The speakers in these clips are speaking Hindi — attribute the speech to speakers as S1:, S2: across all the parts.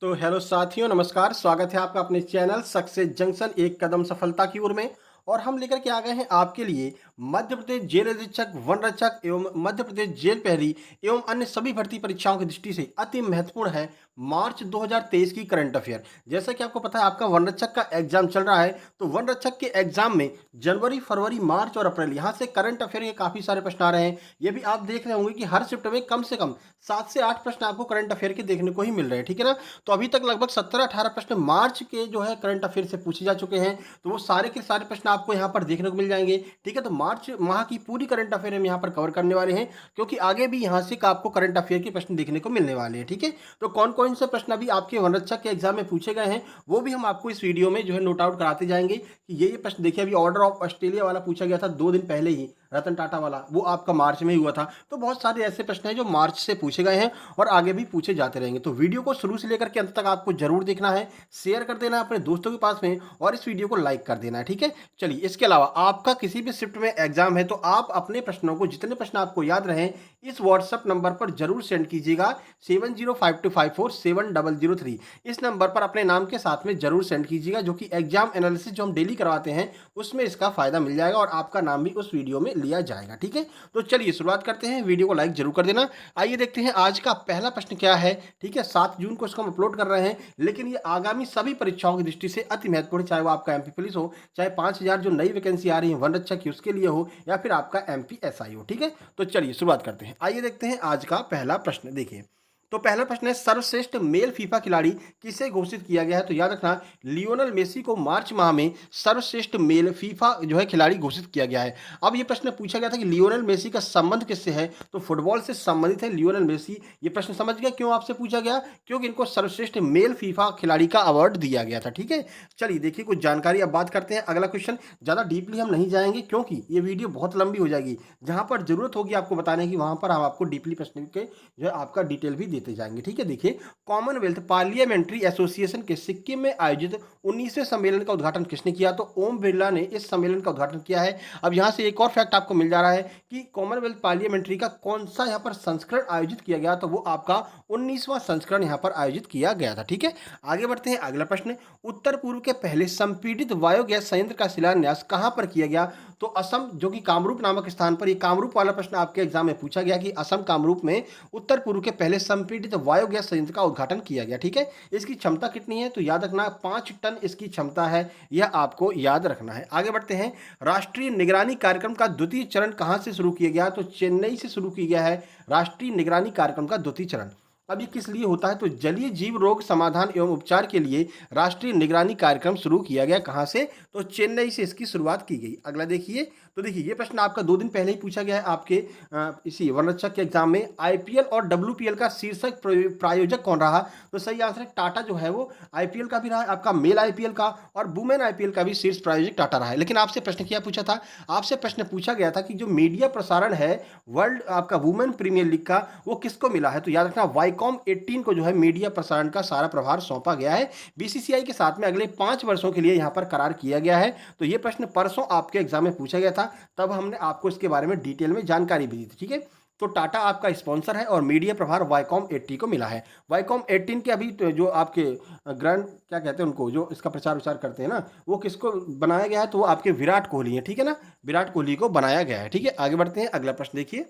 S1: तो हेलो साथियों, नमस्कार। स्वागत है आपका अपने चैनल सक्सेस जंक्शन एक कदम सफलता की ओर में। और हम लेकर के आ गए हैं आपके लिए मध्य प्रदेश जेल अधीक्षक, वन रक्षक एवं मध्य प्रदेश जेल प्रहरी एवं अन्य सभी भर्ती परीक्षाओं की दृष्टि से अति महत्वपूर्ण है मार्च 2023 की करंट अफेयर। जैसा कि आपको पता है, आपका वन रक्षक का एग्जाम चल रहा है, तो वन रक्षक के एग्जाम में जनवरी, फरवरी, मार्च और अप्रैल यहाँ से करंट अफेयर के काफ़ी सारे प्रश्न आ रहे हैं। ये भी आप देख रहे होंगे कि हर शिफ्ट में कम से कम 7 से 8 प्रश्न आपको करंट अफेयर के देखने को ही मिल रहे हैं, ठीक है ना। तो अभी तक लगभग 17-18 प्रश्न मार्च के जो है करंट अफेयर से पूछे जा चुके हैं, तो वो सारे के सारे प्रश्न आपको यहाँ पर देखने को मिल जाएंगे, ठीक है। तो मार्च माह की पूरी करंट अफेयर हम यहाँ पर कवर करने वाले हैं, क्योंकि आगे भी यहाँ से आपको करंट अफेयर के प्रश्न देखने को मिलने वाले हैं, ठीक है। तो कौन कौन से प्रश्न अभी आपके वनरक्षक के एग्जाम में पूछे गए हैं, वो भी हम आपको इस वीडियो में जो है नोट आउट कराते जाएंगे कि ये प्रश्न देखिए। अभी ऑर्डर ऑफ ऑस्ट्रेलिया वाला पूछा गया था 2 दिन पहले ही, रतन टाटा वाला, वो आपका मार्च में ही हुआ था। तो बहुत सारे ऐसे प्रश्न हैं जो मार्च से पूछे गए हैं और आगे भी पूछे जाते रहेंगे। तो वीडियो को शुरू से लेकर के अंत तक आपको जरूर देखना है, शेयर कर देना है अपने दोस्तों के पास में और इस वीडियो को लाइक कर देना है, ठीक है। चलिए, इसके अलावा आपका किसी भी शिफ्ट में एग्जाम है तो आप अपने प्रश्नों को, जितने प्रश्न आपको याद रहे, इस व्हाट्सएप नंबर पर जरूर सेंड कीजिएगा 7052547003। इस नंबर पर अपने नाम के साथ में जरूर सेंड कीजिएगा, जो कि एग्जाम एनालिसिस जो हम डेली करवाते हैं उसमें इसका फायदा मिल जाएगा और आपका नाम भी उस वीडियो में लिया जाएगा, ठीक है। तो चलिए शुरुआत करते हैं, वीडियो को लाइक जरूर कर देना। आइए देखते हैं आज का पहला प्रश्न क्या है, ठीक है। 7 जून को इसको हम अपलोड कर रहे हैं, लेकिन ये आगामी सभी परीक्षाओं की दृष्टि से अति महत्वपूर्ण, चाहे वो आपका एमपी पुलिस हो, चाहे 5000 जो नई वैकेंसी आ रही है वन रक्षक की उसके लिए हो, या फिर आपका एमपी एसआई हो, ठीक है। तो चलिए शुरुआत करते हैं। आइए देखते हैं आज का पहला प्रश्न। देखिए, तो पहला प्रश्न है, सर्वश्रेष्ठ मेल फीफा खिलाड़ी किसे घोषित किया गया है। तो याद रखना, लियोनल मेसी को मार्च माह में सर्वश्रेष्ठ मेल फीफा जो है खिलाड़ी घोषित किया गया है। अब ये प्रश्न पूछा गया था कि लियोनल मेसी का संबंध किससे है, तो फुटबॉल से संबंधित है लियोनल मेसी। ये प्रश्न समझ गया क्यों आपसे पूछा गया, क्योंकि इनको सर्वश्रेष्ठ मेल फीफा खिलाड़ी का अवार्ड दिया गया था, ठीक है। चलिए देखिए कुछ जानकारी अब बात करते हैं। अगला क्वेश्चन, ज़्यादा डीपली हम नहीं जाएंगे क्योंकि ये वीडियो बहुत लंबी हो जाएगी। जहां पर जरूरत होगी आपको बताने की, वहां पर हम आपको डीपली प्रश्न के जो है आपका डिटेल भी देते जाएंगे, ठीक है। देखिए, कॉमनवेल्थ पार्लियामेंट्री एसोसिएशन के सिक्किम में आयोजित 19वें सम्मेलन का उद्घाटन किसने किया, तो ओम बिरला ने इस सम्मेलन का उद्घाटन किया है। अब यहां से एक और फैक्ट आपको मिल जा रहा है कि कॉमनवेल्थ पार्लियामेंट्री का कौन सा यहां पर संस्करण आयोजित किया गया, तो वो आपका 19वां संस्करण यहां पर आयोजित किया गया था, ठीक है। आगे बढ़ते हैं, अगला प्रश्न, उत्तर पूर्व के पहले संपीड़ित बायोगैस संयंत्र का शिलान्यास कहां पर किया गया, तो असम, जो कि कामरूप नामक स्थान पर। ये कामरूप वाला प्रश्न आपके एग्जाम में पूछा गया कि असम कामरूप में उत्तर पूर्व के पहले संपीड़ित बायोगैस संयंत्र का उद्घाटन किया गया, ठीक है। इसकी क्षमता कितनी है, तो याद रखना 5 टन इसकी क्षमता है, यह आपको याद रखना है। आगे बढ़ते हैं, राष्ट्रीय निगरानी कार्यक्रम का द्वितीय चरण कहां से शुरू किया गया, तो चेन्नई से शुरू किया गया है राष्ट्रीय निगरानी कार्यक्रम का द्वितीय चरण। अब ये किस लिए होता है, तो जलीय जीव रोग समाधान एवं उपचार के लिए राष्ट्रीय निगरानी कार्यक्रम शुरू किया गया। कहां से, तो चेन्नई से इसकी शुरुआत की गई। अगला देखिए, तो देखिए ये प्रश्न आपका 2 दिन पहले ही पूछा गया है आपके इसी वनरक्षक के एग्जाम में। आईपीएल और डब्ल्यूपीएल का शीर्षक प्रायोजक कौन रहा, तो सही आंसर है टाटा जो है वो आईपीएल का भी रहा है, आपका मेल आईपीएल का और वुमेन आईपीएल का भी शीर्ष प्रायोजक टाटा रहा है। लेकिन आपसे प्रश्न क्या पूछा था, आपसे प्रश्न पूछा गया था कि जो मीडिया प्रसारण है वर्ल्ड आपका वुमेन प्रीमियर लीग का, वो किसको मिला है, तो याद रखना वाईकॉम 18 को जो है मीडिया प्रसारण का सारा प्रभार सौंपा गया है। बीसीसीआई के साथ में अगले 5 वर्षों के लिए यहां पर करार किया गया है। तो ये प्रश्न परसों आपके एग्जाम में पूछा गया था, तब हमने आपको इसके बारे में डिटेल में जानकारी भी दी थी, ठीक है। तो टाटा आपका स्पॉन्सर है और मीडिया प्रभार वाईकॉम 80 को मिला है। वाईकॉम 18 के अभी जो आपके ग्रैंड क्या कहते हैं उनको, जो इसका प्रचार विचार करते हैं ना, वो किसको बनाया गया है, तो वो आपके विराट कोहली है, ठीक है ना। विराट कोहली को बनाया गया है, ठीक है। आगे बढ़ते हैं, अगला प्रश्न देखिए,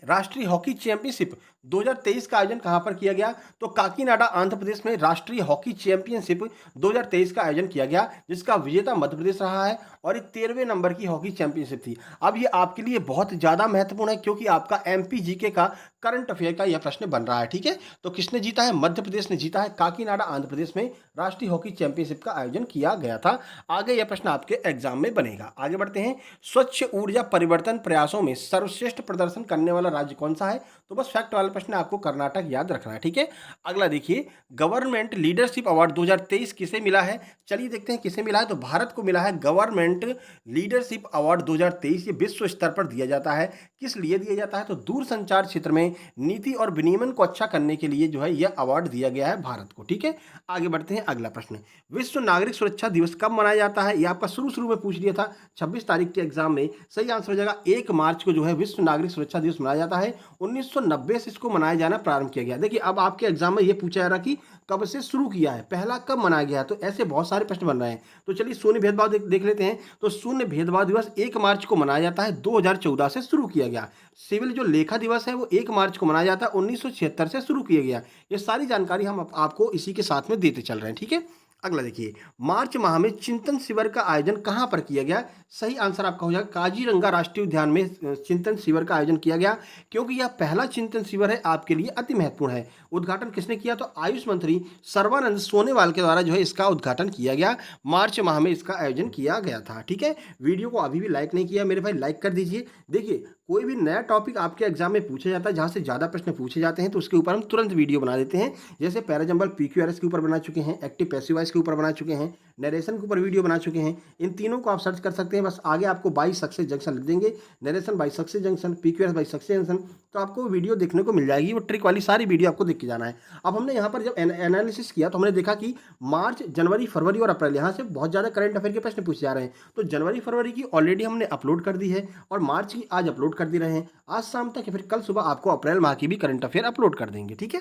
S1: राष्ट्रीय हॉकी चैंपियनशिप 2023 का आयोजन कहां पर किया गया, तो काकीनाडा आंध्र प्रदेश में राष्ट्रीय हॉकी चैंपियनशिप 2023 का आयोजन किया गया, जिसका विजेता मध्य प्रदेश रहा है और ये 13वें नंबर की हॉकी चैंपियनशिप थी। अब ये आपके लिए बहुत ज्यादा महत्वपूर्ण है क्योंकि आपका एमपी जीके का करंट अफेयर का यह प्रश्न बन रहा है, ठीक है। तो किसने जीता है, मध्य प्रदेश ने जीता है। काकीनाडा आंध्र प्रदेश में राष्ट्रीय हॉकी चैंपियनशिप का आयोजन किया गया था। आगे यह प्रश्न आपके एग्जाम में बनेगा। आगे बढ़ते हैं, स्वच्छ ऊर्जा परिवर्तन प्रयासों में सर्वश्रेष्ठ प्रदर्शन करने वाला राज्य कौन सा है, तो बस फैक्ट वाला प्रश्न आपको कर्नाटक याद रखना है, ठीक है। अगला देखिए, गवर्नमेंट लीडरशिप अवार्ड 2023 किसे मिला है, चलिए देखते हैं किसे मिला है। तो भारत को मिला है गवर्नमेंट लीडरशिप अवार्ड 2023। ये विश्व स्तर पर दिया जाता है। किस लिए दिया जाता है, तो दूरसंचार क्षेत्र में नीति और विनियमन को अच्छा करने के लिए जो है यह अवार्ड दिया गया है भारत को, ठीक है। आगे बढ़ते हैं, अगला प्रश्न, विश्व नागरिक सुरक्षा दिवस कब मनाया जाता है, यह आपका शुरू में पूछ लिया था 26 तारीख के एग्जाम में। सही आंसर हो जाएगा 1 मार्च को जो है विश्व नागरिक सुरक्षा दिवस मनाया जाता है। 1990 से इसको को मनाया जाना प्रारंभ किया गया। देखिए अब आपके एग्जाम में ये पूछा जा रहा कि कब से शुरू किया है, पहला कब मनाया गया है, तो ऐसे बहुत सारे प्रश्न बन रहे हैं। तो चलिए शून्य भेदभाव देख लेते हैं। तो शून्य भेदभाव दिवस 1 मार्च को मनाया जाता है, 2014 से शुरू किया गया। सिविल जो लेखा दिवस है वो 1 मार्च को मनाया जाता है, 1976 से शुरू किया गया। ये सारी जानकारी हम आपको इसी के साथ में देते चल रहे हैं, ठीक है। अगला देखिए, मार्च माह में चिंतन शिविर का आयोजन कहां पर किया गया? सही आंसर आपका हो जाएगा काजीरंगा राष्ट्रीय उद्यान में चिंतन शिविर का आयोजन किया गया, क्योंकि यह पहला चिंतन शिविर है, आपके लिए अति महत्वपूर्ण है। उद्घाटन किसने किया? तो आयुष मंत्री सर्बानंद सोनोवाल के द्वारा जो है इसका उद्घाटन किया गया। मार्च माह में इसका आयोजन किया गया था, ठीक है। वीडियो को अभी भी लाइक नहीं किया मेरे भाई, लाइक कर दीजिए। देखिए कोई भी नया टॉपिक आपके एग्जाम में पूछा जाता है, जहाँ से ज़्यादा प्रश्न पूछे जाते हैं, तो उसके ऊपर हम तुरंत वीडियो बना देते हैं। जैसे पैराजंबल PQRS के ऊपर बना चुके हैं, एक्टिव पैसिव वॉइस के ऊपर बना चुके हैं, नरेशन के ऊपर वीडियो बना चुके हैं। इन तीनों को आप सर्च कर सकते हैं, बस आगे आपको बाई सक्सेस जंक्शन लिख देंगे, narration by success junction, PQRS by success junction, तो आपको वीडियो देखने को मिल जाएगी। वो ट्रिक वाली सारी वीडियो आपको देख के जाना है। अब हमने यहाँ पर जब एनालिसिस किया तो हमने देखा कि मार्च, जनवरी, फरवरी और अप्रैल, यहाँ से बहुत ज़्यादा करंट अफेयर के प्रश्न पूछे जा रहे हैं। तो जनवरी फरवरी की ऑलरेडी हमने अपलोड कर दी है, और मार्च की आज अपलोड कर दे रहे हैं। आज शाम तक या फिर कल सुबह आपको अप्रैल माह की भी करंट अफेयर अपलोड कर देंगे, ठीक है।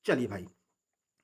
S1: चलिए भाई,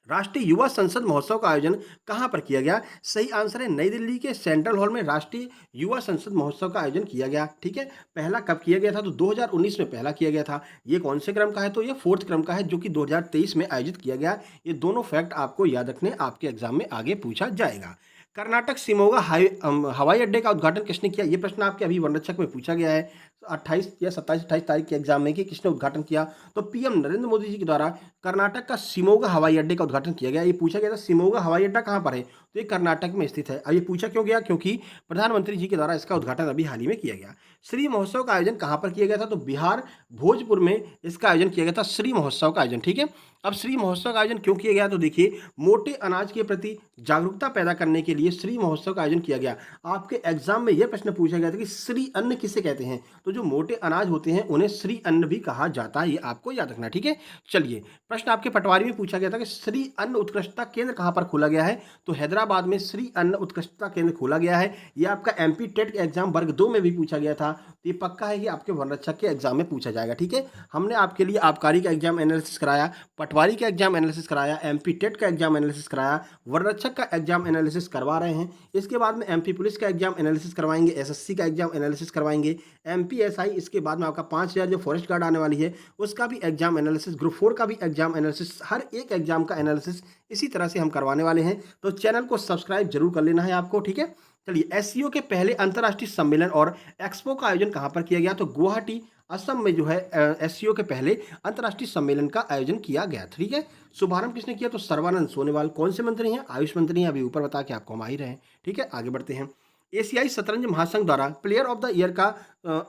S1: राष्ट्रीय युवा संसद महोत्सव का आयोजन कहां पर किया गया? सही आंसर है नई दिल्ली के सेंट्रल हॉल में राष्ट्रीय युवा संसद महोत्सव का आयोजन किया गया, ठीक है। पहला कब किया गया था? तो 2019 में पहला किया गया था। ये कौन से क्रम का है? तो ये 4th क्रम का है, जो कि 2023 में आयोजित किया गया। ये दोनों फैक्ट आपको याद रखने, आपके एग्जाम में आगे पूछा जाएगा। कर्नाटक शिमोगा हवाई अड्डे का उद्घाटन किसने किया? ये प्रश्न आपके अभी वनरक्षक में पूछा गया है 28 या 27-28 तारीख के एग्जाम में कि किसने उद्घाटन किया? तो पीएम नरेंद्र मोदी जी के द्वारा कर्नाटक का शिमोगा हवाई अड्डे का उद्घाटन किया गया। ये पूछा गया था शिमोगा हवाई अड्डा कहाँ पर है? तो ये कर्नाटक में स्थित है। अब ये पूछा क्यों गया? क्योंकि प्रधानमंत्री जी के द्वारा इसका उद्घाटन अभी हाल ही में किया गया। श्री महोत्सव का आयोजन कहाँ पर किया गया था? तो बिहार भोजपुर में इसका आयोजन किया गया था, श्री महोत्सव का आयोजन, ठीक है। अब श्री महोत्सव का आयोजन क्यों किया गया? तो देखिए, मोटे अनाज के प्रति जागरूकता पैदा करने के लिए श्री महोत्सव का आयोजन किया गया। आपके एग्जाम में यह प्रश्न पूछा गया था कि श्री अन्न किसे कहते हैं? तो जो मोटे अनाज होते हैं उन्हें श्री अन्न भी कहा जाता है, ये आपको याद रखना, ठीक है। चलिए, प्रश्न आपके पटवारी में पूछा गया था कि श्री अन्न उत्कृष्टता केंद्र कहां पर खोला गया है? तो हैदराबाद में श्री अन्न उत्कृष्टता केंद्र खोला गया है। यह आपका MP टेट के एग्जाम वर्ग 2 में भी पूछा गया था। तो ये पक्का है कि आपके वनरक्षक के एग्जाम में पूछा जाएगा, ठीक है। हमने आपके लिए आबकारी का एग्जाम एनालिसिस कराया, पटवारी का एग्जाम एनालिसिस कराया, MP टेट का एग्जाम एनालिसिस कराया, वनरक्षक का एग्जाम एनालिसिस करवा रहे हैं। इसके बाद में MP पुलिस का एग्जाम एनालिसिस करवाएंगे, SSC का एग्जाम एनालिसिस करवाएंगे, MPSI, इसके बाद में आपका 5000 जो फॉरेस्ट गार्ड आने वाली है उसका भी एग्जाम एनालिसिस, ग्रुप 4 का भी एग्जाम एनालिसिस, हर एक एग्जाम का एनालिसिस इसी तरह से हम करवाने वाले हैं। तो चैनल को सब्सक्राइब जरूर कर लेना है आपको, ठीक है। चलिए, SCO के पहले अंतर्राष्ट्रीय सम्मेलन और एक्सपो का आयोजन कहां पर किया गया? तो गुवाहाटी, असम में जो है SCO के पहले अंतर्राष्ट्रीय सम्मेलन का आयोजन किया गया, ठीक है। शुभारंभ किसने किया? तो सर्बानंद सोनोवाल। कौन से मंत्री हैं? आयुष मंत्री हैं, अभी ऊपर बता के आपको हम आ ही रहे हैं, ठीक है। आगे बढ़ते हैं। एशियाई शतरंज महासंघ द्वारा प्लेयर ऑफ द ईयर का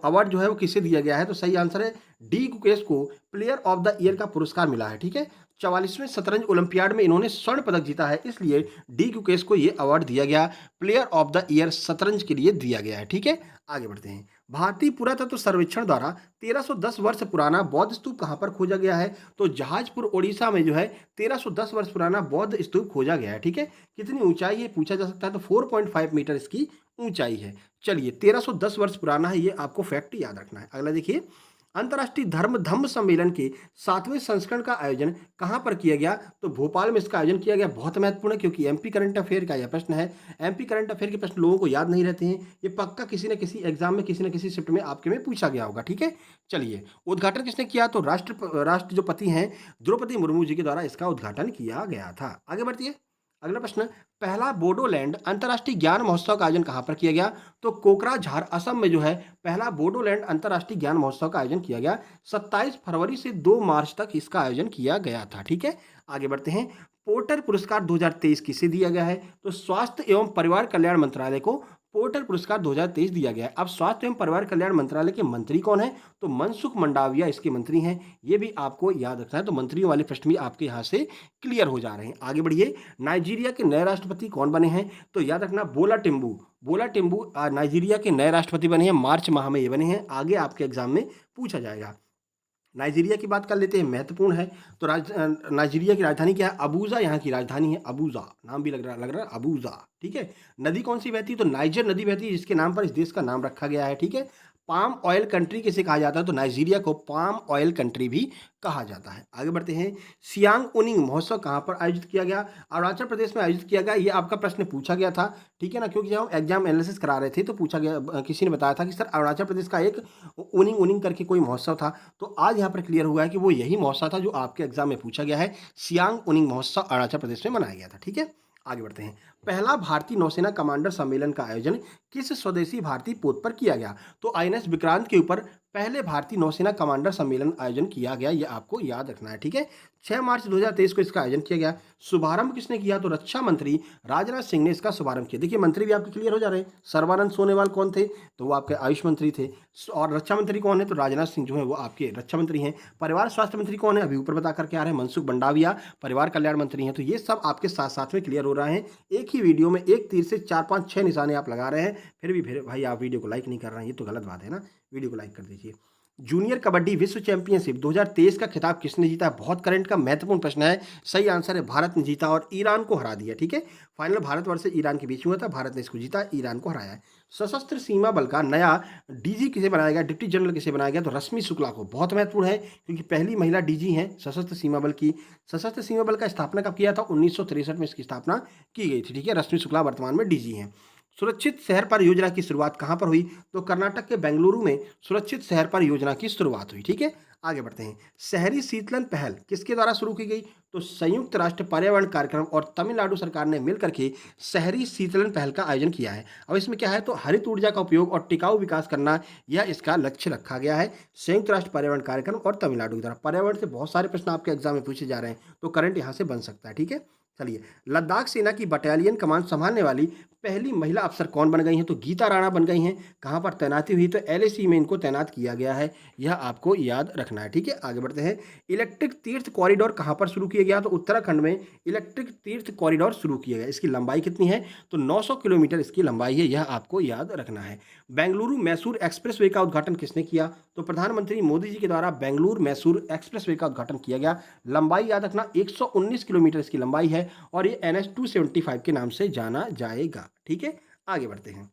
S1: अवार्ड जो है वो किसे दिया गया है? तो सही आंसर है डी गुकेश को प्लेयर ऑफ द ईयर का पुरस्कार मिला है, ठीक है। 44वें शतरंज ओलंपियाड में इन्होंने स्वर्ण पदक जीता है, इसलिए डी गुकेश को ये अवार्ड दिया गया, प्लेयर ऑफ द ईयर शतरंज के लिए दिया गया है, ठीक है। आगे बढ़ते हैं। भारतीय पुरातत्व सर्वेक्षण द्वारा 1310 वर्ष पुराना बौद्ध स्तूप कहां पर खोजा गया है? तो जहाजपुर ओडिशा में जो है 1310 वर्ष पुराना बौद्ध स्तूप खोजा गया है, ठीक है। कितनी ऊंचाई है पूछा जा सकता है, तो 4.5 मीटर इसकी ऊंचाई है। चलिए, 1310 वर्ष पुराना है, ये आपको फैक्ट याद रखना है। अगला देखिए, अंतर्राष्ट्रीय धम्म सम्मेलन के 7वें संस्करण का आयोजन कहां पर किया गया? तो भोपाल में इसका आयोजन किया गया। बहुत महत्वपूर्ण है, क्योंकि MP करंट अफेयर का यह प्रश्न है। MP करंट अफेयर के प्रश्न लोगों को याद नहीं रहते हैं, ये पक्का किसी न किसी एग्जाम में, किसी न किसी शिफ्ट में आपके में पूछा गया होगा, ठीक है। चलिए, उद्घाटन किसने किया? तो राष्ट्र जो पति हैं द्रौपदी मुर्मू जी के द्वारा इसका उद्घाटन किया गया था। आगे बढ़िए। अगला प्रश्न, पहला बोडोलैंड अंतर्राष्ट्रीय ज्ञान महोत्सव का आयोजन कहां पर किया गया? तो कोकराझार, असम में जो है पहला बोडोलैंड अंतर्राष्ट्रीय ज्ञान महोत्सव का आयोजन किया गया। 27 फरवरी से 2 मार्च तक इसका आयोजन किया गया था, ठीक है। आगे बढ़ते हैं। पोर्टर पुरस्कार 2023 किसे दिया गया है? तो स्वास्थ्य एवं परिवार कल्याण मंत्रालय को पोर्टर पुरस्कार 2023 दिया गया है। अब स्वास्थ्य एवं परिवार कल्याण मंत्रालय के मंत्री कौन है? तो मनसुख मंडाविया इसके मंत्री हैं, ये भी आपको याद रखना है। तो मंत्रियों वाले प्रश्न भी आपके यहाँ से क्लियर हो जा रहे हैं। आगे बढ़िए। नाइजीरिया के नए राष्ट्रपति कौन बने हैं? तो याद रखना बोला टिम्बू नाइजीरिया के नए राष्ट्रपति बने हैं, मार्च माह में ये बने हैं। आगे आपके एग्जाम में पूछा जाएगा। नाइजीरिया की बात कर लेते हैं, महत्वपूर्ण है। तो नाइजीरिया की राजधानी क्या है? अबूजा यहाँ की राजधानी है, अबूजा। नाम भी लग रहा है अबूजा, ठीक है। नदी कौन सी बहती है? तो नाइजर नदी बहती है, जिसके नाम पर इस देश का नाम रखा गया है, ठीक है। पाम ऑयल कंट्री किसे कहा जाता है? तो नाइजीरिया को पाम ऑयल कंट्री भी कहा जाता है। आगे बढ़ते हैं, सियांग उनिंग महोत्सव कहाँ पर आयोजित किया गया? अरुणाचल प्रदेश में आयोजित किया गया। ये आपका प्रश्न पूछा गया था, ठीक है ना, क्योंकि जब हम एग्जाम एनालिसिस करा रहे थे तो पूछा गया, किसी ने बताया था कि सर अरुणाचल प्रदेश का एक उनिंग उनिंग करके कोई महोत्सव था। तो आज यहाँ पर क्लियर हुआ है कि वो यही महोत्सव था जो आपके एग्जाम में पूछा गया है। सियांग उनिंग महोत्सव अरुणाचल प्रदेश में मनाया गया था, ठीक है। आगे बढ़ते हैं, पहला भारतीय नौसेना कमांडर सम्मेलन का आयोजन किस स्वदेशी भारतीय पोत पर किया गया? तो आईएनएस विक्रांत के ऊपर पहले भारतीय नौसेना कमांडर सम्मेलन आयोजन किया गया, ये आपको याद रखना है, ठीक है। 6 मार्च 2023 को इसका आयोजन किया गया। शुभारंभ किसने किया? तो रक्षा मंत्री राजनाथ सिंह ने इसका शुभारंभ किया। देखिए मंत्री भी आपके क्लियर हो जा रहे हैं। सर्बानंद सोनोवाल कौन थे? तो वो आपके आयुष मंत्री थे। और रक्षा मंत्री कौन है? तो राजनाथ सिंह जो है वो आपके रक्षा मंत्री हैं। परिवार स्वास्थ्य मंत्री कौन है? अभी ऊपर बता करके आ रहे हैं, मनसुख मंडाविया परिवार कल्याण मंत्री हैं। तो ये सब आपके साथ साथ में क्लियर हो रहा है। एक ही वीडियो में एक तीर से 4 5 6 निशाने आप लगा रहे हैं, फिर भाई आप वीडियो को लाइक नहीं कर रहे हैं, ये तो गलत बात है ना। वीडियो को लाइक कर दीजिए। जूनियर कबड्डी विश्व चैंपियनशिप 2023 का खिताब किसने जीता? बहुत करंट का महत्वपूर्ण प्रश्न है। सही आंसर है भारत ने जीता और ईरान को हरा दिया, ठीक है। फाइनल भारतवर्ष से ईरान के बीच में हुआ था, भारत ने इसको जीता, ईरान को हराया है। सशस्त्र सीमा बल का नया डीजी किसे बनाया गया? डिप्टी जनरल किसे बनाया गया? तो रश्मि शुक्ला को। बहुत महत्वपूर्ण है क्योंकि पहली महिला डीजी हैं सशस्त्र सीमा बल की। सशस्त्र सीमा बल का स्थापना कब किया था? 1963 में इसकी स्थापना की गई थी, ठीक है। रश्मि शुक्ला वर्तमान में डीजी हैं। सुरक्षित शहर परियोजना की शुरुआत कहाँ पर हुई? तो कर्नाटक के बेंगलुरु में सुरक्षित शहर परियोजना की शुरुआत हुई, ठीक है। आगे बढ़ते हैं, शहरी शीतलन पहल किसके द्वारा शुरू की गई? तो संयुक्त राष्ट्र पर्यावरण कार्यक्रम और तमिलनाडु सरकार ने मिलकर के शहरी शीतलन पहल का आयोजन किया है। अब इसमें क्या है? तो हरित ऊर्जा का उपयोग और टिकाऊ विकास करना, यह इसका लक्ष्य रखा गया है। संयुक्त राष्ट्र पर्यावरण कार्यक्रम और तमिलनाडु के द्वारा। पर्यावरण से बहुत सारे प्रश्न आपके एग्जाम में पूछे जा रहे हैं, तो करंट यहाँ से बन सकता है, ठीक है। चलिए, लद्दाख सेना की बटालियन कमान संभालने वाली पहली महिला अफसर कौन बन गई हैं? तो गीता राणा बन गई हैं। कहाँ पर तैनाती हुई? तो एलएसी में इनको तैनात किया गया है, यह आपको याद रखना है, ठीक है। आगे बढ़ते हैं, इलेक्ट्रिक तीर्थ कॉरिडोर कहाँ पर शुरू किया गया? तो उत्तराखंड में इलेक्ट्रिक तीर्थ कॉरिडोर शुरू किया गया। इसकी लंबाई कितनी है? तो 900 किलोमीटर इसकी लंबाई है, यह आपको याद रखना है। बेंगलुरु मैसूर एक्सप्रेसवे का उद्घाटन किसने किया? तो प्रधानमंत्री मोदी जी के द्वारा बेंगलुरु मैसूर एक्सप्रेसवे का उद्घाटन किया गया। लंबाई याद रखना 119 किलोमीटर इसकी लंबाई है और ये NH 275 के नाम से जाना जाएगा, ठीक है। आगे बढ़ते हैं,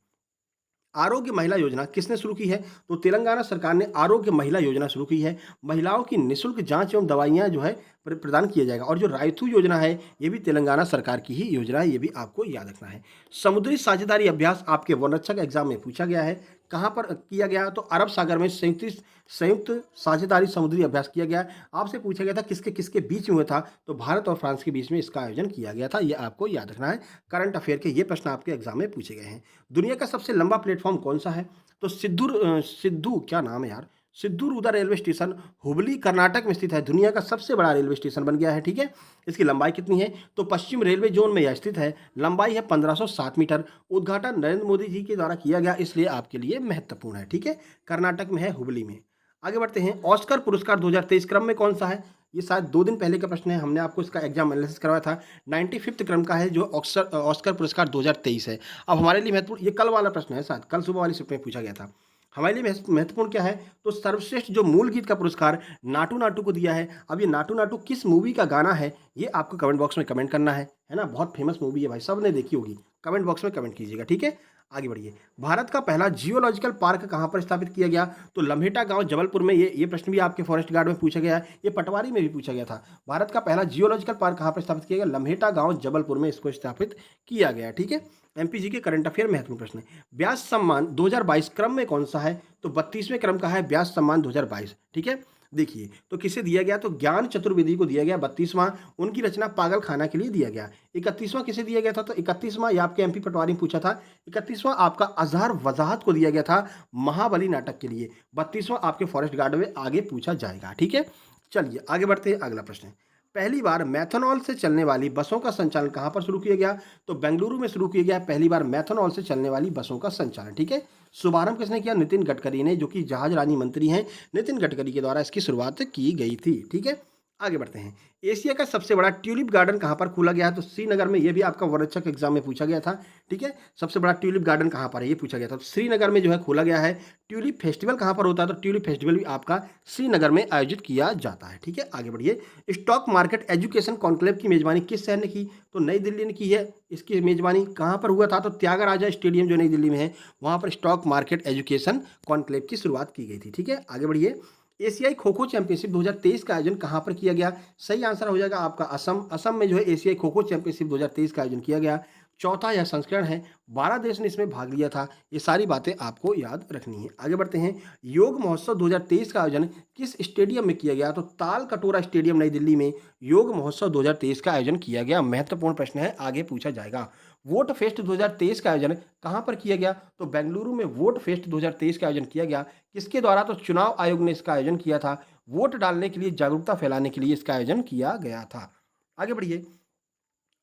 S1: आरोग्य महिला योजना किसने शुरू की है? तो तेलंगाना सरकार ने आरोग्य महिला योजना शुरू की है। महिलाओं की निःशुल्क जांच एवं दवाइयां जो है प्रदान किया जाएगा। और जो रायथू योजना है ये भी तेलंगाना सरकार की ही योजना है, ये भी आपको याद रखना है। समुद्री साझेदारी अभ्यास आपके वनरक्षक एग्जाम में पूछा गया है, कहाँ पर किया गया? तो अरब सागर में संयुक्त साझेदारी समुद्री अभ्यास किया गया। आपसे पूछा गया था किसके किसके बीच में हुआ था? तो भारत और फ्रांस के बीच में इसका आयोजन किया गया था, ये आपको याद रखना है। करंट अफेयर के ये प्रश्न आपके एग्जाम में पूछे गए हैं। दुनिया का सबसे लंबा प्लेटफॉर्म कौन सा है? तो सिद्धू क्या नाम है यार, सिद्धू-रुदा रेलवे स्टेशन हुबली कर्नाटक में स्थित है। दुनिया का सबसे बड़ा रेलवे स्टेशन बन गया है, ठीक है। इसकी लंबाई कितनी है? तो पश्चिम रेलवे जोन में यह स्थित है। लंबाई है 1507 मीटर। उद्घाटन नरेंद्र मोदी जी के द्वारा किया गया, इसलिए आपके लिए महत्वपूर्ण है, ठीक है। कर्नाटक में है, हुबली में। आगे बढ़ते हैं, ऑस्कर पुरस्कार 2023 क्रम में कौन सा है? ये शायद 2 दिन पहले का प्रश्न है, हमने आपको इसका एग्जाम एनालिसिस करवाया था। 95th क्रम का है जो ऑस्कर पुरस्कार 2023 है। अब हमारे लिए महत्वपूर्ण, ये कल वाला प्रश्न है, शायद कल सुबह वाली शिफ्ट में पूछा गया था। हमारे लिए महत्वपूर्ण क्या है? तो सर्वश्रेष्ठ जो मूल गीत का पुरस्कार नाटू नाटू को दिया है। अब ये नाटू नाटू किस मूवी का गाना है, ये आपको कमेंट बॉक्स में कमेंट करना है ना। बहुत फेमस मूवी है भाई, सब ने देखी होगी। कमेंट बॉक्स में कमेंट कीजिएगा, ठीक है। आगे बढ़िए, भारत का पहला जियोलॉजिकल पार्क कहाँ पर स्थापित किया गया? तो लम्हेटा गांव जबलपुर में। ये प्रश्न भी आपके फॉरेस्ट गार्ड में पूछा गया है, ये पटवारी में भी पूछा गया था। भारत का पहला जियोलॉजिकल पार्क कहाँ पर स्थापित किया गया? लम्हेटा गांव जबलपुर में इसको स्थापित किया गया, ठीक है। एमपीजी के करंट अफेयर महत्वपूर्ण प्रश्न है। व्यास सम्मान 2022 क्रम में कौन सा है? तो 32वें क्रम का है व्यास सम्मान 2022, ठीक है। देखिए, तो किसे दिया गया? तो ज्ञान चतुर्वेदी को दिया गया 32वां। उनकी रचना पागल खाना के लिए दिया गया। 31वां किसे दिया गया था? तो 31वां ये आपके एमपी पटवारी ने पूछा था। 31वां आपका अजहर वजाहत को दिया गया था महाबली नाटक के लिए। 32वां आपके फॉरेस्ट गार्ड में आगे पूछा जाएगा, ठीक है। चलिए आगे बढ़ते हैं, अगला प्रश्न है, पहली बार मैथनॉल से चलने वाली बसों का संचालन कहां पर शुरू किया गया? तो बेंगलुरु में शुरू किया गया पहली बार मैथनॉल से चलने वाली बसों का संचालन, ठीक है। शुभारंभ किसने किया? नितिन गडकरी ने, जो कि जहाज रानी मंत्री हैं। नितिन गडकरी के द्वारा इसकी शुरुआत की गई थी, ठीक है। आगे बढ़ते हैं। एशिया का सबसे बड़ा ट्यूलिप गार्डन कहाँ पर खोला गया है? तो श्रीनगर में। ये भी आपका वरचक एग्जाम में पूछा गया था। ठीक है, सबसे बड़ा ट्यूलिप गार्डन कहाँ पर है ये पूछा गया था। तो श्रीनगर में जो है खोला गया है। ट्यूलिप फेस्टिवल कहाँ पर होता है? तो ट्यूलिप फेस्टिवल भी आपका श्रीनगर में आयोजित किया जाता है। ठीक है, आगे बढ़िए। स्टॉक मार्केट एजुकेशन कॉन्क्लेव की मेजबानी किस शहर ने की? तो नई दिल्ली ने की है। इसकी मेजबानी कहाँ पर हुआ था? तो त्यागराजा स्टेडियम जो नई दिल्ली में है, वहाँ पर स्टॉक मार्केट एजुकेशन कॉन्क्लेव की शुरुआत की गई थी। ठीक है, आगे बढ़िए। एशियाई खो खो चैंपियनशिप 2023 का आयोजन कहाँ पर किया गया? सही आंसर हो जाएगा आपका असम। असम में जो है एशियाई खो खो चैंपियनशिप 2023 का आयोजन किया गया। चौथा यह संस्करण है। 12 देश ने इसमें भाग लिया था। ये सारी बातें आपको याद रखनी है। आगे बढ़ते हैं। योग महोत्सव 2023 का आयोजन किस स्टेडियम में किया गया? तो ताल कटोरा स्टेडियम नई दिल्ली में योग महोत्सव 2023 का आयोजन किया गया। महत्वपूर्ण प्रश्न है, आगे पूछा जाएगा। वोट फेस्ट 2023 का आयोजन कहाँ पर किया गया? तो बेंगलुरु में वोट फेस्ट 2023 का आयोजन किया गया। किसके द्वारा? तो चुनाव आयोग ने इसका आयोजन किया था। वोट डालने के लिए, जागरूकता फैलाने के लिए इसका आयोजन किया गया था। आगे बढ़िए।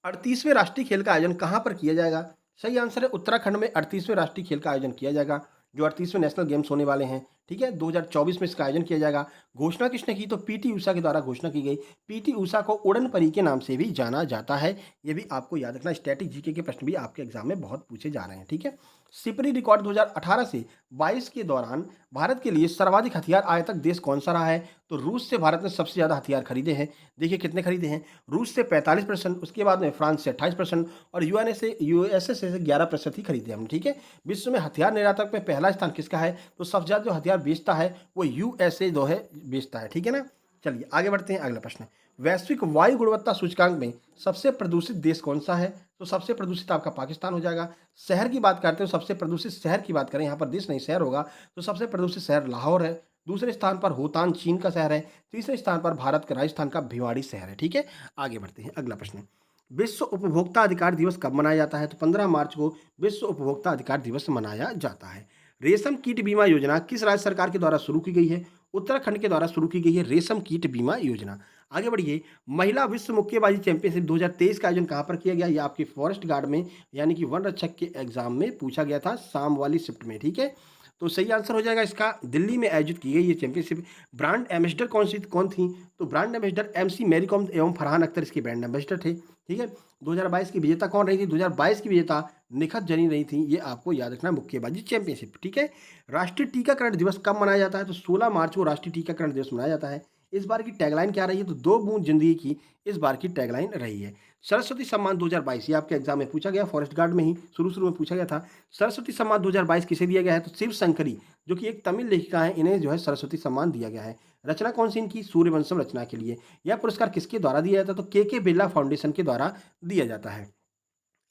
S1: 38वें राष्ट्रीय खेल का आयोजन कहाँ पर किया जाएगा? सही आंसर है उत्तराखंड में 38वें राष्ट्रीय खेल का आयोजन किया जाएगा। जो 38वें नेशनल गेम्स होने वाले हैं, ठीक है, 2024 में इसका आयोजन किया जाएगा। घोषणा किसने की? तो पीटी ऊषा के द्वारा घोषणा की गई। पीटी ऊषा को उड़न परी के नाम से भी जाना जाता है। ये भी आपको याद रखना। स्टैटिक जीके के प्रश्न भी आपके एग्जाम में बहुत पूछे जा रहे हैं। ठीक है, सिपरी रिकॉर्ड 2018 से 22 के दौरान भारत के लिए सर्वाधिक हथियार आयातक देश कौन सा रहा है? तो रूस से भारत ने सबसे ज़्यादा हथियार खरीदे हैं। देखिए कितने खरीदे हैं। रूस से 45%, उसके बाद में फ्रांस से 28% और यूएसए से 11% ही खरीदे हमने। ठीक है, विश्व में हथियार निर्यातक में पहला स्थान किसका है? तो सबसे ज़्यादा जो हथियार बेचता है वो यूएसए जो है बेचता है। ठीक है ना। चलिए आगे बढ़ते हैं। अगला प्रश्न, वैश्विक वायु गुणवत्ता सूचकांक में सबसे प्रदूषित देश कौन सा है? तो सबसे प्रदूषित आपका पाकिस्तान हो जाएगा। शहर की बात करते हो, सबसे प्रदूषित शहर की बात करें, यहाँ पर देश नहीं शहर होगा, तो सबसे प्रदूषित शहर लाहौर है। दूसरे स्थान पर होतान चीन का शहर है। तीसरे स्थान पर भारत का राजस्थान का भिवाड़ी शहर है। ठीक है, आगे बढ़ते हैं। अगला प्रश्न, विश्व उपभोक्ता अधिकार दिवस कब मनाया जाता है? तो 15 मार्च को विश्व उपभोक्ता अधिकार दिवस मनाया जाता है। रेशम कीट बीमा योजना किस राज्य सरकार के द्वारा शुरू की गई है? उत्तराखंड के द्वारा शुरू की गई है रेशम कीट बीमा योजना। आगे बढ़िए। महिला विश्व मुक्केबाजी चैंपियनशिप 2023 का आयोजन कहाँ पर किया गया? ये आपके फॉरेस्ट गार्ड में, यानी कि वन रक्षक के एग्जाम में पूछा गया था, शाम वाली शिफ्ट में। ठीक है, तो सही आंसर हो जाएगा इसका, दिल्ली में आयोजित की गई ये चैंपियनशिप। ब्रांड एम्बेसडर कौन थी? तो ब्रांड एम्बेसडर एमसी मैरी कॉम एवं फरहान अख्तर इसके ब्रांड एम्बेसडर थे। ठीक है, 2022 की विजेता कौन रही थी? 2022 की विजेता निखत जनी रही थी। ये आपको याद रखना, मुक्केबाजी चैंपियनशिप। ठीक है, राष्ट्रीय टीकाकरण दिवस कब मनाया जाता है? तो 16 मार्च को राष्ट्रीय टीकाकरण दिवस मनाया जाता है। इस बार की टैगलाइन क्या रही है? तो 2 बूंद जिंदगी की इस बार की टैगलाइन रही है। सरस्वती सम्मान 2022, ये आपके एग्जाम में पूछा गया, फॉरेस्ट गार्ड में ही शुरू में पूछा गया था। सरस्वती सम्मान 2022 किसे दिया गया है? तो शिव शंकरी, जो कि एक तमिल लेखिका है, इन्हें जो है सरस्वती सम्मान दिया गया है। रचना कौन सी इनकी? सूर्यवंशम रचना के लिए। यह पुरस्कार किसके द्वारा दिया जाता है? तो के बिरला फाउंडेशन के द्वारा दिया जाता है।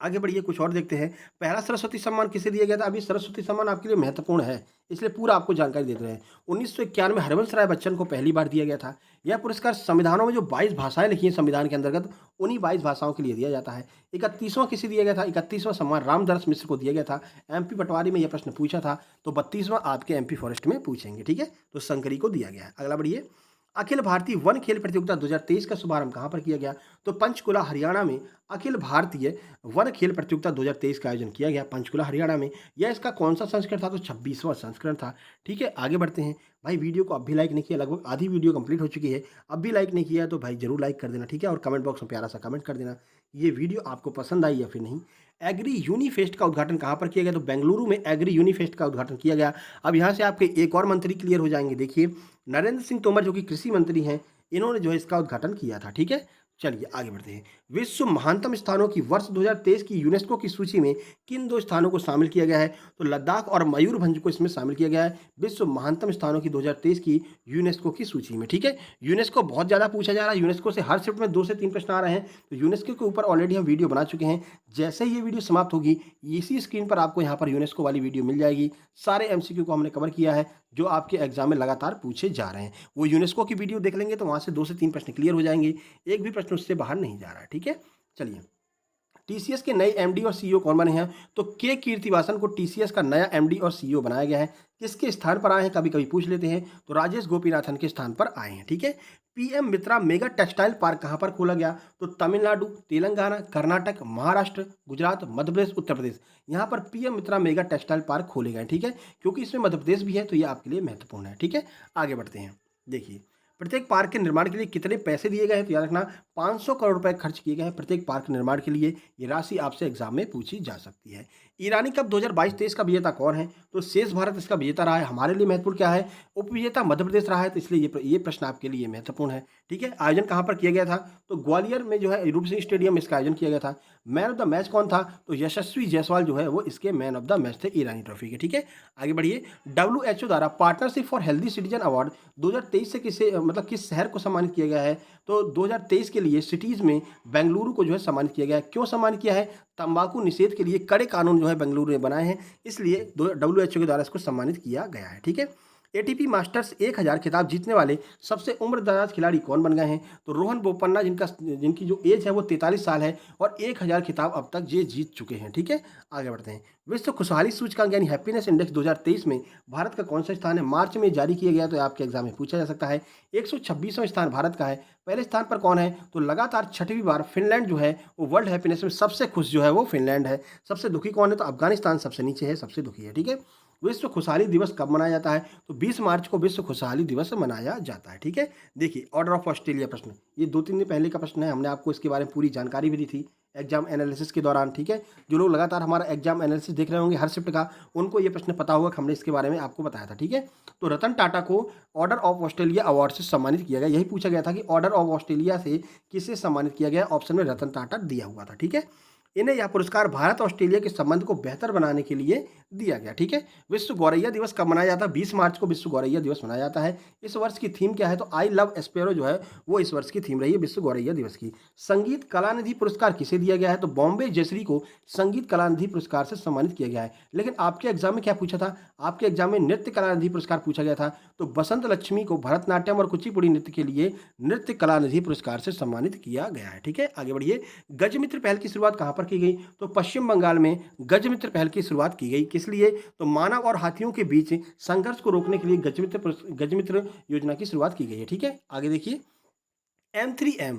S1: आगे बढ़िए, कुछ और देखते हैं। पहला सरस्वती सम्मान किसे दिया गया था? अभी सरस्वती सम्मान आपके लिए महत्वपूर्ण है, इसलिए पूरा आपको जानकारी देते हैं। 1991 में हरवंश राय बच्चन को पहली बार दिया गया था। यह पुरस्कार संविधानों में जो 22 भाषाएं लिखी हैं संविधान के अंतर्गत, उन्हीं 22 भाषाओं के लिए दिया जाता है। 31वां किसे दिया गया था? 31वां सम्मान रामदास मिश्र को दिया गया था। एमपी पटवारी में यह प्रश्न पूछा था, तो 32वां आपके एमपी फॉरेस्ट में पूछेंगे। ठीक है, तो शंकरी को दिया गया है। अगला बढ़िए। अखिल भारतीय वन खेल प्रतियोगिता 2023 का शुभारंभ कहाँ पर किया गया? तो पंचकुला हरियाणा में अखिल भारतीय वन खेल प्रतियोगिता 2023 का आयोजन किया गया, पंचकुला हरियाणा में। यह इसका कौन सा संस्करण था? तो 26वां संस्करण था। ठीक है, आगे बढ़ते हैं। भाई वीडियो को अब भी लाइक नहीं किया, लगभग आधी वीडियो कंप्लीट हो चुकी है, अब भी लाइक नहीं किया है तो भाई जरूर लाइक कर देना। ठीक है, और कमेंट बॉक्स में प्यारा सा कमेंट कर देना ये वीडियो आपको पसंद आई या फिर नहीं। एग्री यूनिफेस्ट का उद्घाटन कहाँ पर किया गया? तो बेंगलुरु में एग्री यूनिफेस्ट का उद्घाटन किया गया। अब यहाँ से आपके एक और मंत्री क्लियर हो जाएंगे। देखिए, नरेंद्र सिंह तोमर जो कि कृषि मंत्री हैं, इन्होंने जो है इसका उद्घाटन किया था। ठीक है, चलिए आगे बढ़ते हैं। विश्व महानतम स्थानों की वर्ष 2023 की यूनेस्को की सूची में किन 2 स्थानों को शामिल किया गया है? तो लद्दाख और मयूरभंज को इसमें शामिल किया गया है विश्व महानतम स्थानों की 2023 की यूनेस्को की सूची में। ठीक है, यूनेस्को बहुत ज़्यादा पूछा जा रहा है, यूनेस्को से हर शिफ्ट में 2 से 3 प्रश्न आ रहे हैं, तो यूनेस्को के ऊपर ऑलरेडी हम वीडियो बना चुके हैं। जैसे ही ये वीडियो समाप्त होगी, इसी स्क्रीन पर आपको यहाँ पर यूनेस्को वाली वीडियो मिल जाएगी। सारे एमसीक्यू को हमने कवर किया है जो आपके एग्जाम में लगातार पूछे जा रहे हैं। वो यूनेस्को की वीडियो देख लेंगे तो वहाँ से 2 से 3 प्रश्न क्लियर हो जाएंगे, एक भी प्रश्न उससे बाहर नहीं जा रहा है। ठीक है, चलिए। टीसीएस के नए एमडी और सीईओ कौन बने हैं? तो के कीर्तिवासन को टीसीएस का नया एमडी और सीईओ बनाया गया है। किसके स्थान पर आए हैं कभी कभी पूछ लेते हैं, तो राजेश गोपीनाथन के स्थान पर आए हैं। ठीक है, पीएम मित्रा मेगा टेक्सटाइल पार्क कहां पर खोला गया? तो तमिलनाडु, तेलंगाना, कर्नाटक, महाराष्ट्र, गुजरात, मध्य प्रदेश, उत्तर प्रदेश, यहाँ पर पीएम मित्रा मेगा टेक्सटाइल पार्क खोले गए। ठीक है, क्योंकि इसमें मध्य प्रदेश भी है तो ये आपके लिए महत्वपूर्ण है। ठीक है, आगे बढ़ते हैं। देखिए, प्रत्येक पार्क के निर्माण के लिए कितने पैसे दिए गए हैं? तो याद रखना 500 करोड़ रुपए खर्च किए गए हैं प्रत्येक पार्क निर्माण के लिए। ये राशि आपसे एग्जाम में पूछी जा सकती है। ईरानी कप 2022-23 का विजेता कौन है? तो शेष भारत इसका विजेता रहा है। हमारे लिए महत्वपूर्ण क्या है? उपविजेता मध्य प्रदेश रहा है, तो इसलिए ये प्रश्न आपके लिए महत्वपूर्ण है। ठीक है, आयोजन कहाँ पर किया गया था? तो ग्वालियर में जो है रूप सिंह स्टेडियम में इसका आयोजन किया गया था। मैन ऑफ द मैच कौन था? तो यशस्वी जायसवाल जो है वो इसके मैन ऑफ द मैच थे ईरानी ट्रॉफी के। ठीक है, आगे बढ़िए। WHO द्वारा partnership for healthy citizen award 2023 से किस शहर को सम्मानित किया गया है? तो 2023 के लिए सिटीज में बेंगलुरु को जो है सम्मानित किया गया है। क्यों सम्मानित किया है? तंबाकू निषेध के लिए कड़े कानून जो है बेंगलुरु ने बनाए हैं, इसलिए WHO के द्वारा इसको सम्मानित किया गया है। ठीक है, ATP मास्टर्स 1000 खिताब जीतने वाले सबसे उम्रदराज खिलाड़ी कौन बन गए हैं? तो रोहन बोपन्ना, जिनकी जो एज है वो 43 साल है और 1000 खिताब अब तक ये जीत चुके हैं। ठीक है, आगे बढ़ते हैं। विश्व खुशहाली सूचकांक यानी हैप्पीनेस इंडेक्स 2023 में भारत का कौन सा स्थान है? मार्च में जारी किया गया, तो आपके एग्जाम में पूछा जा सकता है। 126वां स्थान भारत का है। पहले स्थान पर कौन है? तो लगातार 6वीं बार फिनलैंड जो है वो वर्ल्ड हैप्पीनेस में सबसे खुश जो है वो फिनलैंड है। सबसे दुखी कौन है? तो अफगानिस्तान सबसे नीचे है, सबसे दुखी है। ठीक है, विश्व खुशहाली दिवस कब मनाया जाता है? तो 20 मार्च को विश्व खुशहाली दिवस मनाया जाता है। ठीक है, देखिए ऑर्डर ऑफ ऑस्ट्रेलिया प्रश्न, ये 2-3 दिन पहले का प्रश्न है। हमने आपको इसके बारे में पूरी जानकारी भी दी थी एग्जाम एनालिसिस के दौरान। ठीक है, जो लोग लगातार हमारा एग्जाम एनालिसिस देख रहे होंगे हर शिफ्ट का, उनको ये प्रश्न पता होगा कि हमने इसके बारे में आपको बताया था। ठीक है, तो रतन टाटा को ऑर्डर ऑफ ऑस्ट्रेलिया अवार्ड से सम्मानित किया गया। यही पूछा गया था कि ऑर्डर ऑफ ऑस्ट्रेलिया से किसे सम्मानित किया गया? ऑप्शन में रतन टाटा दिया हुआ था। ठीक है, इन्हें यह पुरस्कार भारत ऑस्ट्रेलिया के संबंध को बेहतर बनाने के लिए दिया गया। ठीक है, विश्व गौरैया दिवस कब मनाया जाता है? 20 मार्च को विश्व गौरैया दिवस मनाया जाता है। इस वर्ष की थीम क्या है? तो आई लव एस्पेरो जो है वो इस वर्ष की थीम रही है विश्व गौरैया दिवस की। संगीत कलानिधि पुरस्कार किसे दिया गया है? तो बॉम्बे जयश्री को संगीत कलानिधि पुरस्कार से सम्मानित किया गया है। लेकिन आपके एग्जाम में क्या पूछा था? आपके एग्जाम में नृत्य कलानिधि पुरस्कार पूछा गया था, तो बसंत लक्ष्मी को भरतनाट्यम और कुचिपुड़ी नृत्य के लिए नृत्य कलानिधि पुरस्कार से सम्मानित किया गया है। ठीक है, आगे बढ़िए। गजमित्र पहल की शुरुआत कहाँ पर की गई? तो पश्चिम बंगाल में गजमित्र पहल की शुरुआत की गई। किस लिए? तो मानव और हाथियों के बीच संघर्ष को रोकने के लिए गजमित्र योजना की शुरुआत की गई है। ठीक है, आगे देखिए। M3M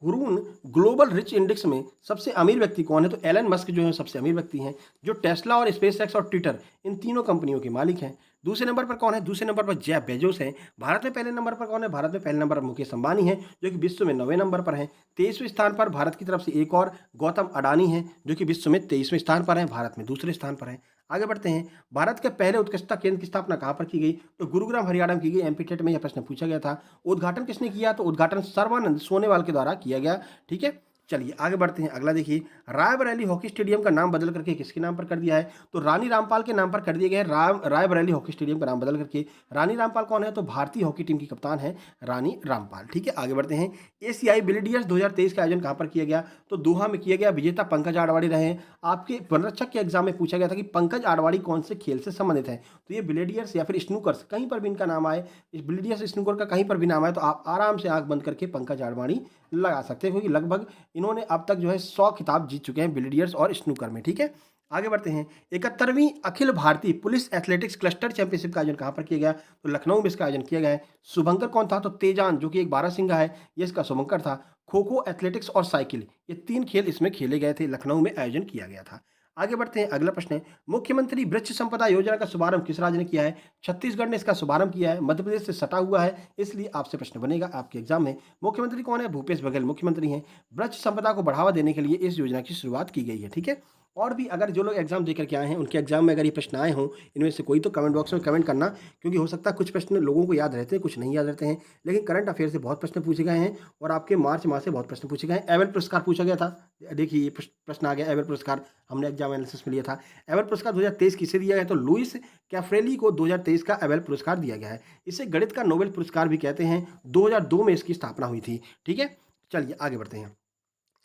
S1: Hurun global rich index में सबसे अमीर व्यक्ति कौन है? तो एलन मस्क जो है सबसे अमीर व्यक्ति हैं, जो टेस्ला और स्पेसएक्स और ट्विटर इन तीनों कंपनियों के मालिक हैं। दूसरे नंबर पर कौन है? दूसरे नंबर पर जेफ बेजोस हैं। भारत में पहले नंबर पर कौन है? भारत में पहले नंबर पर मुकेश अंबानी हैं, जो कि विश्व में 9वें नंबर पर हैं। 23वें स्थान पर भारत की तरफ से एक और गौतम अडानी हैं, जो कि विश्व में 23वें स्थान पर हैं, भारत में दूसरे स्थान पर हैं। आगे बढ़ते हैं। भारत के पहले उत्कृष्टता केंद्र की स्थापना कहाँ पर की गई? तो गुरुग्राम हरियाणा में की गई। MP टेट में यह प्रश्न पूछा गया था। उद्घाटन किसने किया? तो उद्घाटन सर्बानंद सोनेवाल के द्वारा किया गया। ठीक है, चलिए आगे बढ़ते हैं। अगला देखिए। रायबरेली हॉकी स्टेडियम का नाम बदल करके किसके नाम पर कर दिया है? तो रानी रामपाल के नाम पर कर दिया गया है। रायबरेली हॉकी स्टेडियम का नाम बदल करके। रानी रामपाल कौन है? तो भारतीय हॉकी टीम की कप्तान है रानी रामपाल। ठीक है, आगे बढ़ते हैं। एशियाई बिलियर्ड्स 2023 का आयोजन कहाँ पर किया गया? तो दोहा में किया गया। विजेता पंकज आडवाणी रहे हैं। आपके पुनरीक्षक के एग्जाम में पूछा गया था कि पंकज आडवाणी कौन से खेल से संबंधित है? तो ये बिलियर्ड्स या फिर स्नूकर्स, कहीं पर भी इनका नाम आए, इस बिलियर्ड्स स्नूकर का कहीं पर भी नाम आए, तो आप आराम से आंख बंद करके पंकज आडवाणी लगा सकते हैं, क्योंकि लगभग इन्होंने अब तक जो है 100 खिताब जीत चुके हैं बिलियर्ड्स और स्नूकर में। ठीक है, आगे बढ़ते हैं। 71वीं Akhil Bharatiya police athletics cluster championship का आयोजन कहाँ पर किया गया? तो लखनऊ में इसका आयोजन किया गया है। शुभंकर कौन था? तो तेजान, जो कि एक बारहसिंगा है, ये इसका शुभंकर था। खो खो, एथलेटिक्स और साइकिल, ये 3 खेल इसमें खेले गए थे। लखनऊ में आयोजन किया गया था। आगे बढ़ते हैं। अगला प्रश्न है, मुख्यमंत्री वृक्ष संपदा योजना का शुभारंभ किस राज्य ने किया है? छत्तीसगढ़ ने इसका शुभारंभ किया है। मध्य प्रदेश से सटा हुआ है, इसलिए आपसे प्रश्न बनेगा आपके एग्जाम में। मुख्यमंत्री कौन है? भूपेश बघेल मुख्यमंत्री हैं। वृक्ष संपदा को बढ़ावा देने के लिए इस योजना की शुरुआत की गई है। ठीक है, और भी अगर जो लोग एग्जाम देकर के आए हैं उनके एग्जाम में अगर ये प्रश्न आए हों इनमें से कोई, तो कमेंट बॉक्स में कमेंट करना, क्योंकि हो सकता है कुछ प्रश्न लोगों को याद रहते हैं, कुछ नहीं याद रहते हैं। लेकिन करंट अफेयर से बहुत प्रश्न पूछे गए हैं और आपके मार्च माह से बहुत प्रश्न पूछे गए हैं। एवेल पुरस्कार पूछा गया था। देखिए ये प्रश्न आ गया। एवेल पुरस्कार हमने एग्जाम एनालिसिस में लिया था। एवेल पुरस्कार 2023 किसे दिया गया? तो लुइस कैफ्रेली को 2023 का एवेल पुरस्कार दिया गया है। इसे गणित का नोबेल पुरस्कार भी कहते हैं। 2002 में इसकी स्थापना हुई थी। ठीक है, चलिए आगे बढ़ते हैं।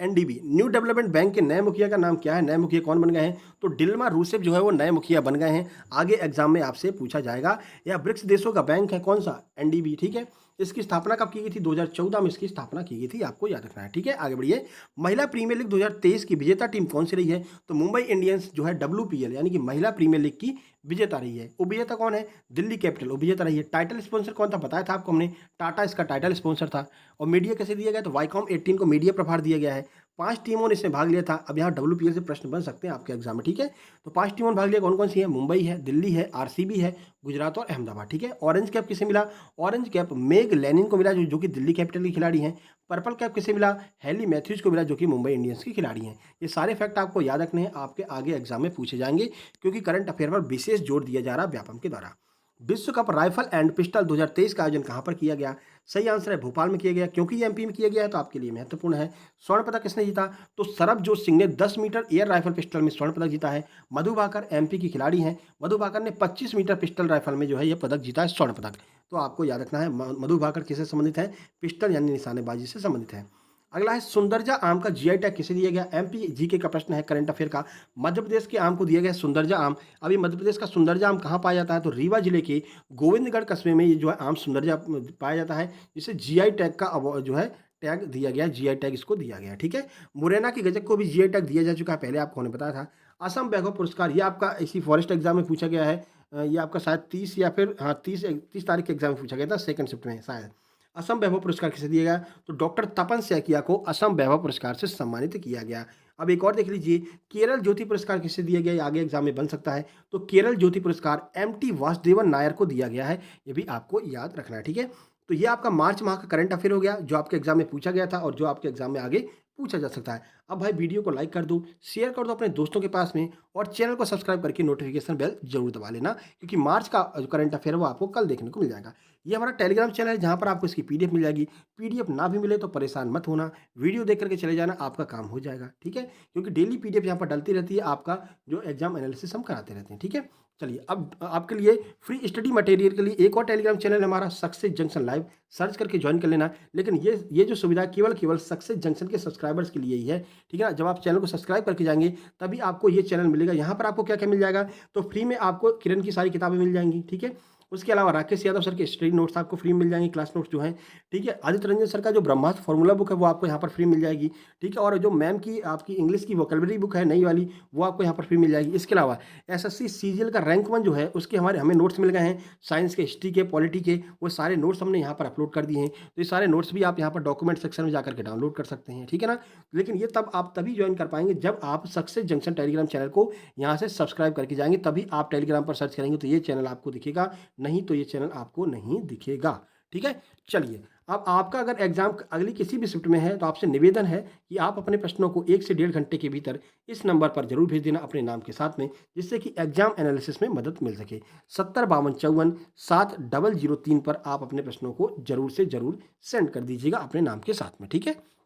S1: NDB न्यू डेवलपमेंट बैंक के नए मुखिया का नाम क्या है? नए मुखिया कौन बन गए हैं? तो डिल्मा रूसेफ जो है वो नए मुखिया बन गए हैं। आगे एग्जाम में आपसे पूछा जाएगा। या ब्रिक्स देशों का बैंक है कौन सा? NDB। ठीक है, इसकी स्थापना कब की गई थी? 2014 में इसकी स्थापना की गई थी, आपको याद रखना है। ठीक है, आगे बढ़िए। महिला प्रीमियर लीग 2023 की विजेता टीम कौन सी रही है? तो मुंबई इंडियंस जो है WPL यानी कि महिला प्रीमियर लीग की विजेता रही है। उपविजेता कौन है? दिल्ली कैपिटल उपविजेता रही है। टाइटल स्पॉन्सर कौन था? बताया था आपको हमने, टाटा इसका टाइटल स्पॉन्सर था। और मीडिया कैसे दिया गया? तो वाईकॉम 18 को मीडिया प्रभार दिया गया है। 5 टीमों ने इसमें भाग लिया था। अब यहाँ WPL से प्रश्न बन सकते हैं आपके एग्जाम में, ठीक है। तो 5 टीमों ने भाग लिया, कौन कौन सी है? मुंबई है, दिल्ली है, RCB है, गुजरात और अहमदाबाद, ठीक है। ऑरेंज कैप किसे मिला? ऑरेंज कैप मेग लेनिन को मिला, जो कि दिल्ली कैपिटल के खिलाड़ी हैं। पर्पल कैप किसे मिला? हैली मैथ्यूज को मिला, जो कि मुंबई इंडियंस के खिलाड़ी हैं। ये सारे फैक्ट आपको याद रखने हैं, आपके आगे एग्जाम में पूछे जाएंगे, क्योंकि करंट अफेयर पर विशेष जोर दिया जा रहा है व्यापम के द्वारा। विश्व कप राइफल एंड पिस्टल 2023 का आयोजन कहाँ पर किया गया? सही आंसर है भोपाल में किया गया, क्योंकि ये MP में किया गया है तो आपके लिए महत्वपूर्ण है। स्वर्ण पदक किसने जीता? तो सरबजोत सिंह ने 10 मीटर एयर राइफल पिस्टल में स्वर्ण पदक जीता है। मधु भाकर MP की खिलाड़ी हैं। मधु भाकर ने 25 मीटर पिस्टल राइफल में जो है ये पदक जीता है, स्वर्ण पदक। तो आपको याद रखना है मधु भाकर किससे संबंधित है? पिस्टल यानी निशानेबाजी से संबंधित है। अगला है सुंदरजा आम का GI टैग किसे दिया गया? MP GK का प्रश्न है, करंट अफेयर का। मध्य प्रदेश के आम को दिया गया सुंदरजा आम। अभी मध्य प्रदेश का सुंदरजा आम कहाँ पाया जाता है? तो रीवा जिले के गोविंदगढ़ कस्बे में ये जो है आम सुंदरजा पाया जाता है, जिसे GI टैग का जो है टैग दिया गया, GI टैग इसको दिया गया, ठीक है। मुरैना की गजक को भी GI टैग दिया जा चुका है, पहले आपको बताया था। असम वैभव पुरस्कार, ये आपका इसी फॉरेस्ट एग्जाम में पूछा गया है। ये आपका शायद 30 या फिर 30 तारीख के एग्जाम में पूछा गया था, सेकंड शिफ्ट में शायद। असम वैभव पुरस्कार किसे दिया गया? तो डॉक्टर तपन सैकिया को असम वैभव पुरस्कार से सम्मानित किया गया। अब एक और देख लीजिए, केरल ज्योति पुरस्कार किसे दिया गया? ये आगे एग्जाम में बन सकता है। तो केरल ज्योति पुरस्कार MT वासुदेवन नायर को दिया गया है, ये भी आपको याद रखना है, ठीक है। तो ये आपका मार्च माह का करंट अफेयर हो गया, जो आपके एग्जाम में पूछा गया था और जो आपके एग्जाम में आगे पूछा जा सकता है। अब भाई वीडियो को लाइक कर दो, शेयर कर दो अपने दोस्तों के पास में, और चैनल को सब्सक्राइब करके नोटिफिकेशन बेल जरूर दबा लेना, क्योंकि मार्च का जो करंट अफेयर है वो आपको कल देखने को मिल जाएगा। ये हमारा टेलीग्राम चैनल है, जहाँ पर आपको इसकी PDF मिल जाएगी। PDF ना भी मिले तो परेशान मत होना, वीडियो देख करके चले जाना, आपका काम हो जाएगा, ठीक है। क्योंकि डेली PDF यहाँ पर डलती रहती है, आपका जो एग्जाम एनालिसिस हम कराते रहते हैं, ठीक है। चलिए, अब आपके लिए फ्री स्टडी मटेरियल के लिए एक और टेलीग्राम चैनल है हमारा, सक्सेस जंक्शन लाइव, सर्च करके ज्वाइन कर लेना। लेकिन ये जो सुविधा केवल सक्सेस जंक्शन के सब्सक्राइबर्स के लिए ही है, ठीक है ना। जब आप चैनल को सब्सक्राइब करके जाएंगे तभी आपको ये चैनल मिलेगा। यहाँ पर आपको क्या क्या मिल जाएगा? तो फ्री में आपको किरण की सारी किताबें मिल जाएंगी, ठीक है। उसके अलावा राकेश यादव सर के स्टडी नोट्स आपको फ्री मिल जाएंगे, क्लास नोट्स जो हैं, ठीक है। आदित्य रंजन सर का जो ब्रह्मास्त्र फॉर्मूला बुक है वो आपको यहाँ पर फ्री मिल जाएगी, ठीक है। और जो मैम की आपकी इंग्लिश की वोकैबुलरी बुक है नई वाली, वो आपको यहाँ पर फ्री मिल जाएगी। इसके अलावा SSC CGL का रैंक 1 जो है उसके हमें नोट्स मिल गए हैं, साइंस के, हिस्ट्री के, पॉलिटी के, वो सारे नोट्स हमने यहाँ पर अपलोड कर दिए हैं। तो ये सारे नोट्स भी आप यहाँ पर डॉक्यूमेंट सेक्शन में जाकर के डाउनलोड कर सकते हैं, ठीक है ना। लेकिन ये आप तभी ज्वाइन कर पाएंगे जब आप सक्सेस जंक्शन टेलीग्राम चैनल को यहाँ से सब्सक्राइब करके जाएंगे, तभी आप टेलीग्राम पर सर्च करेंगे तो ये चैनल आपको दिखेगा, नहीं तो ये चैनल आपको नहीं दिखेगा, ठीक है। चलिए, अब आपका अगर एग्जाम अगली किसी भी शिफ्ट में है तो आपसे निवेदन है कि आप अपने प्रश्नों को 1 से 1.5 घंटे के भीतर इस नंबर पर जरूर भेज देना अपने नाम के साथ में, जिससे कि एग्जाम एनालिसिस में मदद मिल सके। 7052547003 पर आप अपने प्रश्नों को जरूर से जरूर सेंड कर दीजिएगा अपने नाम के साथ में, ठीक है।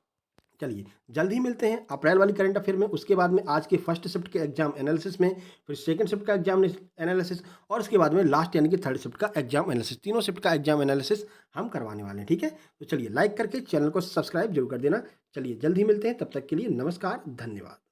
S1: चलिए, जल्द ही मिलते हैं अप्रैल वाली करंट अफेयर में, उसके बाद में आज के फर्स्ट शिफ्ट के एग्जाम एनालिसिस में, फिर सेकंड शिफ्ट का एग्जाम एनालिसिस, और उसके बाद में लास्ट यानी कि थर्ड शिफ्ट का एग्जाम एनालिसिस। तीनों शिफ्ट का एग्जाम एनालिसिस हम करवाने वाले हैं, ठीक है। तो चलिए, लाइक करके चैनल को सब्सक्राइब जरूर कर देना। चलिए, जल्द ही मिलते हैं, तब तक के लिए नमस्कार, धन्यवाद।